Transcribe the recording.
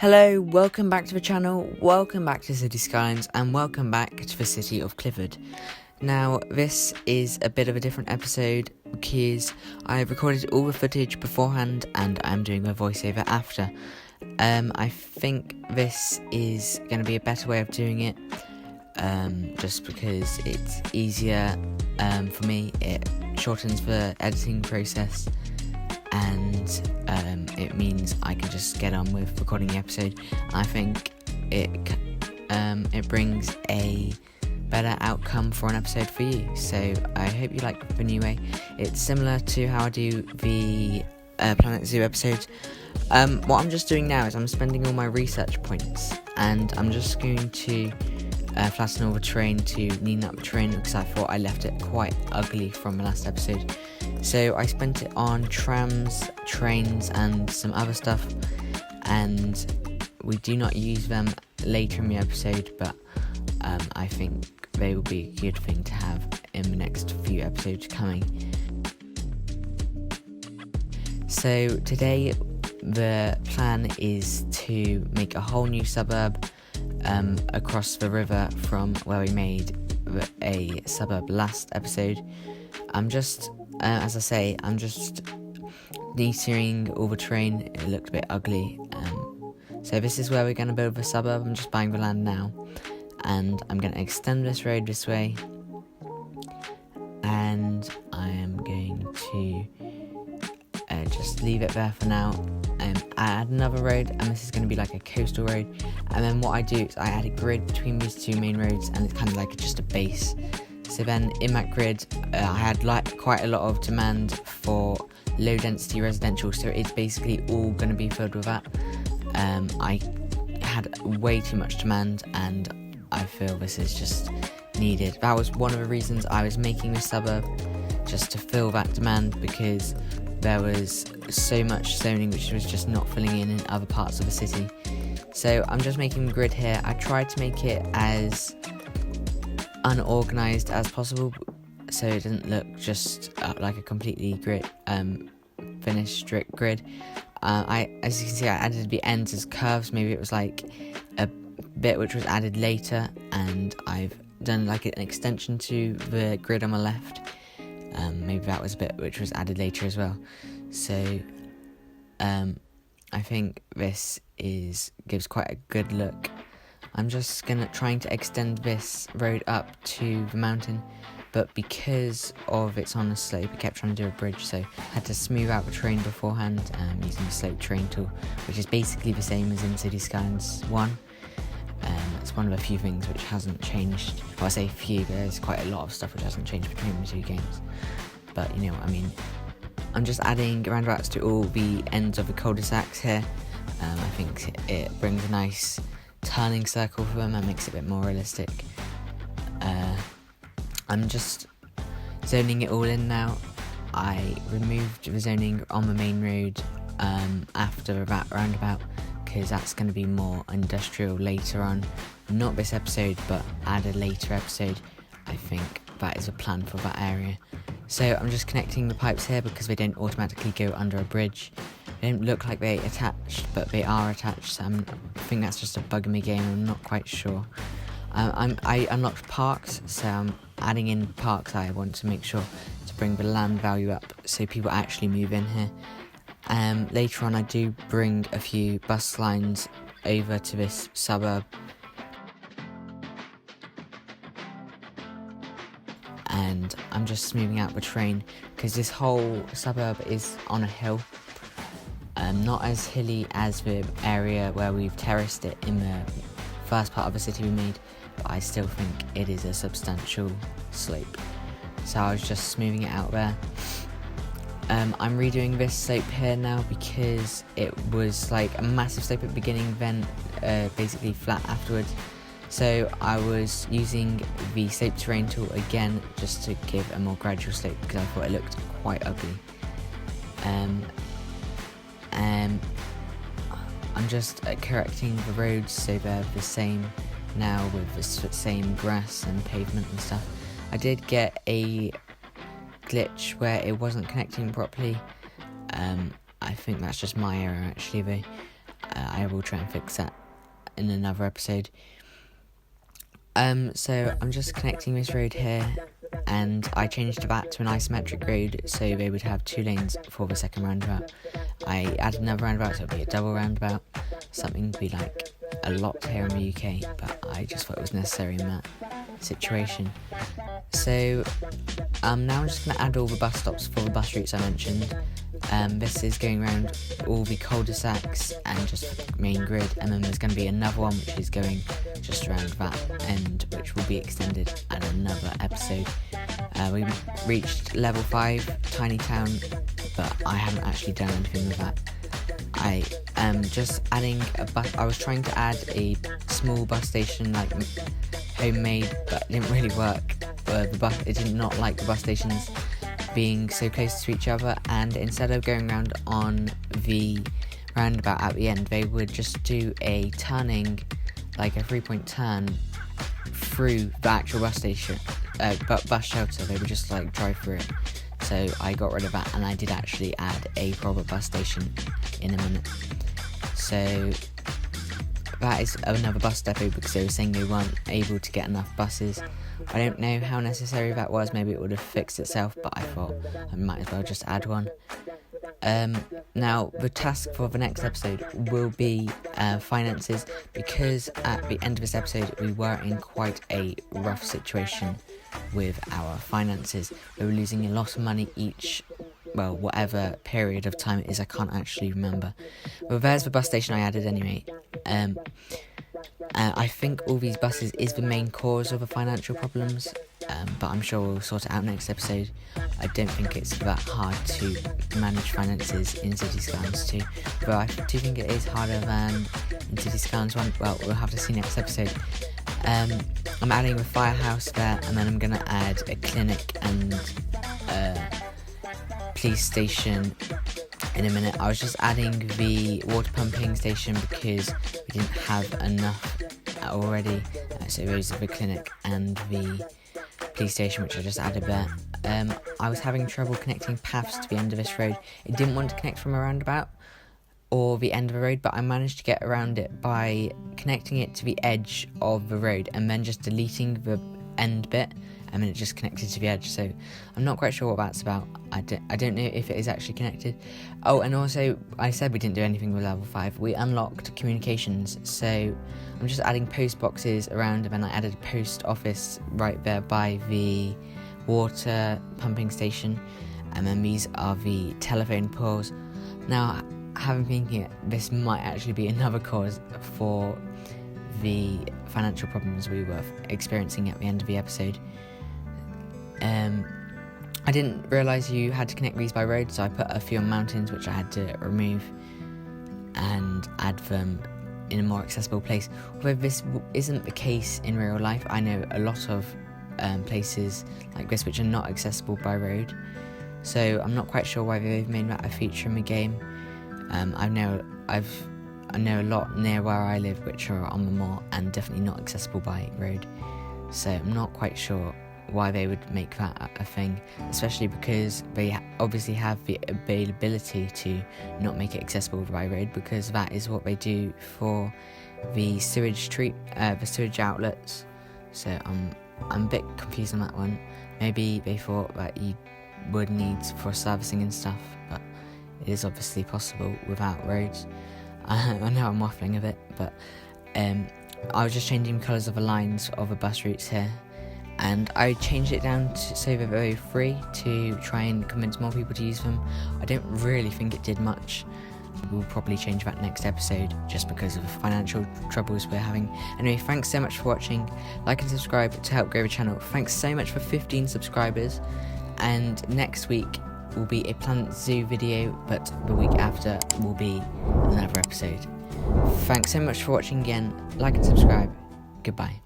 Hello, welcome back to the channel, welcome back to Cities Skylines, and welcome back to the city of Clifford. Now, this is a bit of a different episode because I recorded all the footage beforehand and I'm doing a voiceover after. I think this is going to be a better way of doing it, just because it's easier for me. It shortens the editing process, and it means I can just get on with recording the episode. I think it brings a better outcome for an episode for you, so I hope you like the new way. It's similar to how I do the Planet Zoo episodes. What I'm just doing now is I'm spending all my research points, and I'm just going to flatten all the terrain to neaten up the terrain because I thought I left it quite ugly from the last episode. So I spent it on trams, trains and some other stuff, and we do not use them later in the episode, but I think they will be a good thing to have in the next few episodes coming. So today the plan is to make a whole new suburb across the river from where we made a suburb last episode. I'm just detailing all the terrain. It looked a bit ugly. So this is where we're going to build the suburb. I'm just buying the land now, and I'm going to extend this road this way, and I am going to just leave it there for now. I add another road, and this is going to be like a coastal road, and then what I do is I add a grid between these two main roads, and it's kind of like just a base. So then in that grid I had quite a lot of demand for low density residential, so it's basically all going to be filled with that. I had way too much demand, and I feel this is just needed. That was one of the reasons I was making this suburb, just to fill that demand, because there was so much zoning which was just not filling in other parts of the city. So I'm just making the grid here. I tried to make it as unorganised as possible, so it doesn't look just like a completely finished strict grid. As you can see, I added the ends as curves. Maybe it was like a bit which was added later, and I've done like an extension to the grid on my left. Maybe that was a bit which was added later as well. So I think this gives quite a good look. I'm just trying to extend this road up to the mountain, but because of it's on a slope, I kept trying to do a bridge, so I had to smooth out the terrain beforehand using the slope terrain tool, which is basically the same as in Cities Skylines 1. It's one of the few things which hasn't changed. Well, I say few, there's quite a lot of stuff which hasn't changed between the two games, but you know what I mean. I'm just adding roundabouts to all the ends of the cul-de-sacs here. I think it brings a nice turning circle for them and makes it a bit more realistic. I'm just zoning it all in now. I removed the zoning on the main road after that roundabout, because that's going to be more industrial later on. Not this episode, but add a later episode. I think that is a plan for that area. So I'm just connecting the pipes here because they don't automatically go under a bridge. They don't look like they attached, but they are attached, so I think that's just a bug in the game. I'm not quite sure. I unlocked parks, so I'm adding in parks. I want to make sure to bring the land value up so people actually move in here. Later on I do bring a few bus lines over to this suburb, and I'm just smoothing out the terrain because this whole suburb is on a hill. Not as hilly as the area where we've terraced it in the first part of the city we made, but I still think it is a substantial slope, so I was just smoothing it out there. I'm redoing this slope here now because it was like a massive slope at the beginning, then basically flat afterwards. So I was using the slope terrain tool again just to give a more gradual slope because I thought it looked quite ugly. I'm just correcting the roads so they're the same now with the same grass and pavement and stuff. I did get a glitch where it wasn't connecting properly. I think that's just my error actually though. I will try and fix that in another episode. So I'm just connecting this road here, and I changed that to an isometric road so they would have 2 lanes for the second roundabout. I added another roundabout, so it would be a double roundabout, something to be like a lot here in the UK, but I just thought it was necessary in that situation. So now I'm just going to add all the bus stops for the bus routes I mentioned. This is going around all the cul-de-sacs and just the main grid, and then there's going to be another one which is going just around that end, which will be extended at another episode. We reached level 5 tiny town, but I haven't actually done anything with that. I am just adding a bus. I was trying to add a small bus station, like homemade, but it didn't really work. It did not like the bus stations being so close to each other, and instead of going around on the roundabout at the end, they would just do a turning, like a 3-point turn through the actual bus station, bus shelter. They would just like drive through it. So I got rid of that, and I did actually add a proper bus station in a minute. So that is another bus depot, because they were saying they weren't able to get enough buses. I don't know how necessary that was. Maybe it would have fixed itself, but I thought I might as well just add one. Now the task for the next episode will be finances, because at the end of this episode we were in quite a rough situation with our finances. We were losing a lot of money each, whatever period of time it is, I can't actually remember. But there's the bus station I added anyway. I think all these buses is the main cause of the financial problems, but I'm sure we'll sort it out next episode. I don't think it's that hard to manage finances in Cities Skylines 2, but I do think it is harder than in Cities Skylines 1. Well, we'll have to see next episode. I'm adding a firehouse there, and then I'm going to add a clinic and police station in a minute. I was just adding the water pumping station because we didn't have enough already, so those are the clinic and the police station, which I just added there. I was having trouble connecting paths to the end of this road. It didn't want to connect from a roundabout or the end of the road, but I managed to get around it by connecting it to the edge of the road and then just deleting the end bit, and then it just connected to the edge. So I'm not quite sure what that's about. I don't know if it is actually connected. Oh, and also I said we didn't do anything with level 5. We unlocked communications, so I'm just adding post boxes around, and then I added a post office right there by the water pumping station, and then these are the telephone poles. Now, having thinking it, this might actually be another cause for the financial problems we were experiencing at the end of the episode. I didn't realise you had to connect these by road, so I put a few on mountains which I had to remove and add them in a more accessible place. Although this isn't the case in real life, I know a lot of places like this which are not accessible by road, so I'm not quite sure why they've made that a feature in the game. I know a lot near where I live which are on the moor and definitely not accessible by road, so I'm not quite sure why they would make that a thing, especially because they obviously have the availability to not make it accessible by road, because that is what they do for the sewage outlets. So I'm a bit confused on that one. Maybe they thought that you would need for servicing and stuff, but it is obviously possible without roads. I know I'm waffling a bit, but I was just changing colours of the lines of the bus routes here, and I changed it down to so that they're free to try and convince more people to use them. I don't really think it did much. We'll probably change that next episode just because of the financial troubles we're having. Anyway, thanks so much for watching. Like and subscribe to help grow the channel. Thanks so much for 15 subscribers, and next week will be a Planet Zoo video, but the week after will be another episode. Thanks so much for watching again. Like and subscribe. Goodbye.